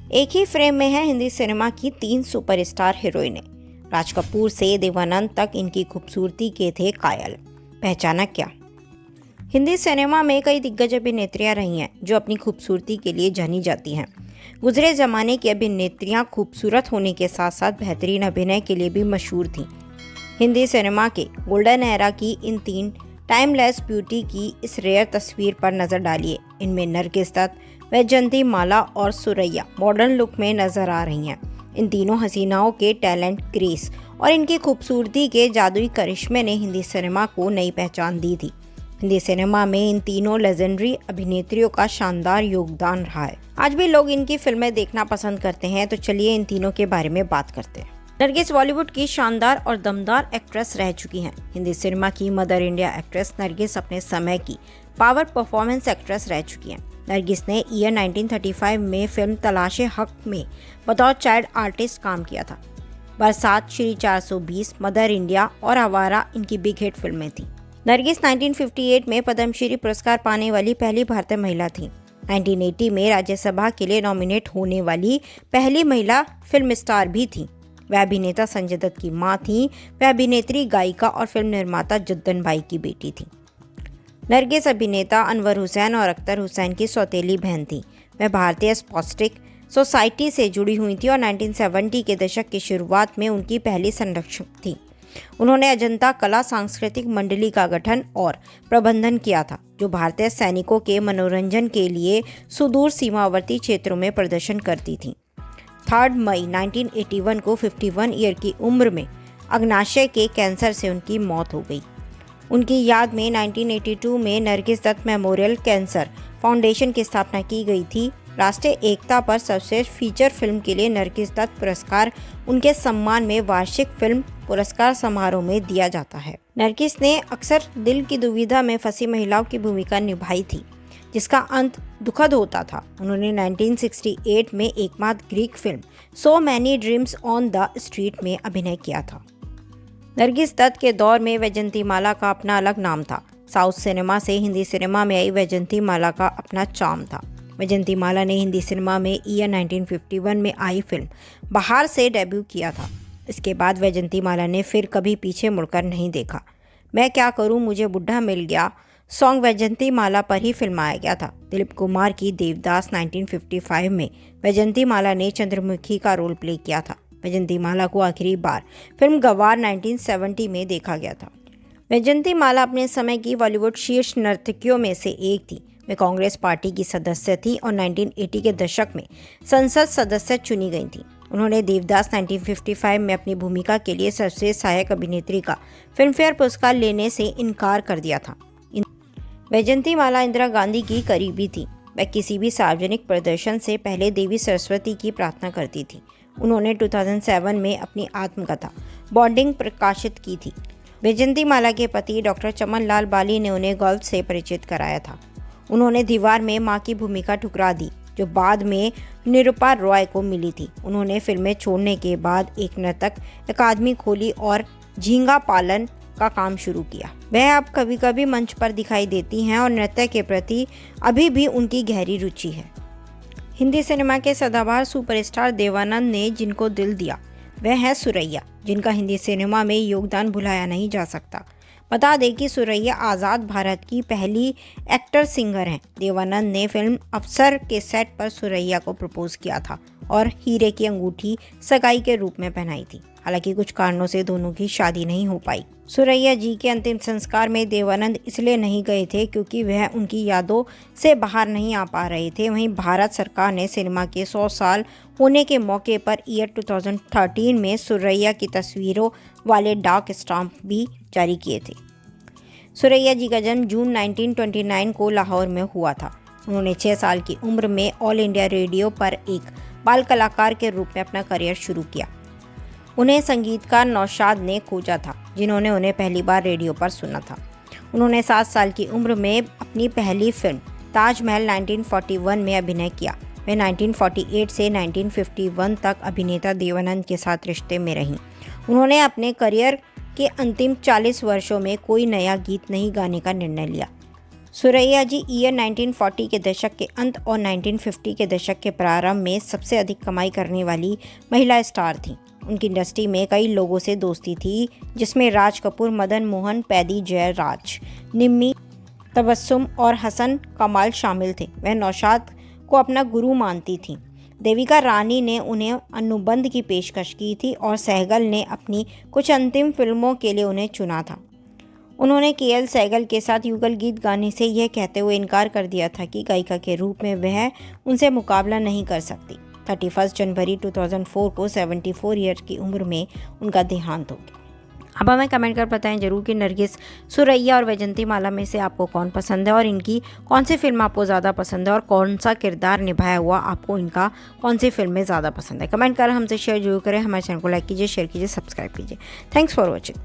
एक ही फ्रेम में है हिंदी सिनेमा की 3 सुपरस्टार हीरोइनें। राज कपूर से देवानंद तक इनकी खूबसूरती के थे कायल। पहचाना क्या? हिंदी सिनेमा में कई दिग्गज अभिनेत्रियां रही हैं जो अपनी खूबसूरती के लिए जानी जाती हैं। गुजरे जमाने की अभिनेत्रियां खूबसूरत होने के साथ साथ बेहतरीन अभिनय के लिए भी मशहूर थीं। हिंदी सिनेमा के गोल्डन एरा की इन 3 टाइमलेस ब्यूटी की इस रेयर तस्वीर पर नजर डालिए। इनमें नरगिस दत्त, वैजयंती माला और सुरैया मॉडर्न लुक में नजर आ रही हैं। इन तीनों हसीनाओं के टैलेंट, ग्रेस और इनकी खूबसूरती के जादुई करिश्मे ने हिंदी सिनेमा को नई पहचान दी थी। हिंदी सिनेमा में इन तीनों लेजेंडरी अभिनेत्रियों का शानदार योगदान रहा है। आज भी लोग इनकी फिल्में देखना पसंद करते हैं, तो चलिए इन तीनों के बारे में बात करते हैं। नरगिस बॉलीवुड की शानदार और दमदार एक्ट्रेस रह चुकी हैं। हिंदी सिनेमा की मदर इंडिया एक्ट्रेस नरगिस अपने समय की पावर परफॉर्मेंस एक्ट्रेस रह चुकी हैं। नरगिस ने ईयर 1935 में फिल्म तलाशे हक में बतौर चाइल्ड आर्टिस्ट काम किया था। बरसात, श्री 420, मदर इंडिया और आवारा इनकी बिग हिट फिल्में थीं। नरगिस 1958 में पद्मश्री पुरस्कार पाने वाली पहली भारतीय महिला थी। 1980 में राज्यसभा के लिए नॉमिनेट होने वाली पहली महिला फिल्म स्टार भी थी। वह अभिनेता संजय दत्त की मां थी। वह अभिनेत्री, गायिका और फिल्म निर्माता जद्दन बाई की बेटी थी। नरगिस अभिनेता अनवर हुसैन और अख्तर हुसैन की सौतेली बहन थी। वह भारतीय स्पोस्टिक सोसाइटी से जुड़ी हुई थी और 1970 के दशक की शुरुआत में उनकी पहली संरक्षक थी। उन्होंने अजंता कला सांस्कृतिक मंडली का गठन और प्रबंधन किया था, जो भारतीय सैनिकों के मनोरंजन के लिए सुदूर सीमावर्ती क्षेत्रों में प्रदर्शन करती थी। 3 मई 1981 को 51 ईयर की उम्र में अग्नाशय के कैंसर से उनकी मौत हो गई। उनकी याद में 1982 में Nargis Dutt memorial cancer foundation की स्थापना की गई थी। राष्ट्रीय एकता पर सर्वश्रेष्ठ फीचर फिल्म के लिए नरगिस दत्त पुरस्कार उनके सम्मान में वार्षिक फिल्म पुरस्कार समारोह में दिया जाता है। नरगिस ने अक्सर दिल की दुविधा में फंसी महिलाओं की भूमिका निभाई थी, जिसका अंत दुखद होता था। उन्होंने 1968 में एकमात्र Greek film so many dreams on the street में अभिनय किया था। नरगिस दत्त के दौर में वैजयंती माला का अपना अलग नाम था। साउथ सिनेमा से हिंदी सिनेमा में आई वैजयंती माला का अपना चार्म था। वैजयंती माला ने हिंदी सिनेमा में ईयर 1951 में आई फिल्म बहार से डेब्यू किया था। इसके बाद वैजयंती माला ने फिर कभी पीछे मुड़कर नहीं देखा। मैं क्या करूं, मुझे बुढ़ा मिल गया सॉन्ग वैजयंती माला पर ही फिल्माया गया था। दिलीप कुमार की देवदास 1955 में वैजयंती माला ने चंद्रमुखी का रोल प्ले किया था। वैजयंती माला को आखिरी बार फिल्म गवार 1970 में देखा गया था। वैजयंती माला अपने समय की बॉलीवुड शीर्ष नर्तकियों में से एक थी। वे कांग्रेस पार्टी की सदस्य थी और 1980 के दशक में संसद सदस्य चुनी गई थी। उन्होंने देवदास 1955 में अपनी भूमिका के लिए सर्वश्रेष्ठ सहायक अभिनेत्री का फिल्मफेयर पुरस्कार लेने से इनकार कर दिया था। वैजयंती माला इंदिरा गांधी की करीबी थी। वह किसी भी सार्वजनिक प्रदर्शन से पहले देवी सरस्वती की प्रार्थना करती थी। उन्होंने 2007 में अपनी आत्मकथा बॉन्डिंग प्रकाशित की थी। वैजयंती माला के पति डॉक्टर चमन लाल बाली ने उन्हें गोल्फ से परिचित कराया था। उन्होंने दीवार में मां की भूमिका ठुकरा दी, जो बाद में निरूपा रॉय को मिली थी। उन्होंने फिल्में छोड़ने के बाद एक नर्तक अकादमी खोली और झींगा पालन का काम शुरू किया। वह अब कभी कभी मंच पर दिखाई देती हैं और नृत्य के प्रति अभी भी उनकी गहरी रुचि है। हिंदी सिनेमा के सदाबहार सुपरस्टार देवानंद ने जिनको दिल दिया, वह है सुरैया, जिनका हिंदी सिनेमा में योगदान भुलाया नहीं जा सकता। बता दें कि सुरैया आज़ाद भारत की पहली एक्टर सिंगर हैं। देवानंद ने फिल्म अफसर के सेट पर सुरैया को प्रपोज किया था और हीरे की अंगूठी सगाई के रूप में पहनाई थी। हालांकि कुछ कारणों से दोनों की शादी नहीं हो पाई। सुरैया जी के अंतिम संस्कार में देवानंद इसलिए नहीं गए थे क्योंकि वह उनकी यादों से बाहर नहीं आ पा रहे थे। वहीं भारत सरकार ने सिनेमा के 100 साल होने के मौके पर ईयर 2013 में सुरैया की तस्वीरों वाले डाक स्टाम्प भी जारी किए थे। सुरैया जी का जन्म जून 1929 को लाहौर में हुआ था। उन्होंने 6 साल की उम्र में ऑल इंडिया रेडियो पर एक बाल कलाकार के रूप में अपना करियर शुरू किया। उन्हें संगीतकार नौशाद ने खोजा था, जिन्होंने उन्हें पहली बार रेडियो पर सुना था। उन्होंने 7 साल की उम्र में अपनी पहली फिल्म ताजमहल 1941 में अभिनय किया। वे 1948 से 1951 तक अभिनेता देवानंद के साथ रिश्ते में रहीं। उन्होंने अपने करियर के अंतिम 40 वर्षों में कोई नया गीत नहीं गाने का निर्णय लिया। सुरैया जी ईयर 1940 के दशक के अंत और 1950 के दशक के प्रारंभ में सबसे अधिक कमाई करने वाली महिला स्टार थीं। उनकी इंडस्ट्री में कई लोगों से दोस्ती थी, जिसमें राज कपूर, मदन मोहन, पैदी जयराज, निम्मी, तबस्सुम और हसन कमाल शामिल थे। वह नौशाद को अपना गुरु मानती थीं। देविका रानी ने उन्हें अनुबंध की पेशकश की थी और सहगल ने अपनी कुछ अंतिम फिल्मों के लिए उन्हें चुना था। उन्होंने केएल सहगल के साथ युगल गीत गाने से यह कहते हुए इनकार कर दिया था कि गायिका के रूप में वह उनसे मुकाबला नहीं कर सकती। 31 जनवरी 2004 को 74 ईयर की उम्र में उनका देहांत हो गया। अब हमें कमेंट कर बताएं जरूर कि नरगिस, सुरैया और वैजंती माला में से आपको कौन पसंद है और इनकी कौन सी फिल्म आपको ज़्यादा पसंद है और कौन सा किरदार निभाया हुआ आपको इनका कौन सी फिल्म में ज़्यादा पसंद है। कमेंट कर हमसे शेयर जरूर करें। हमारे चैनल को लाइक कीजिए, शेयर कीजिए, सब्सक्राइब कीजिए। Thanks for watching.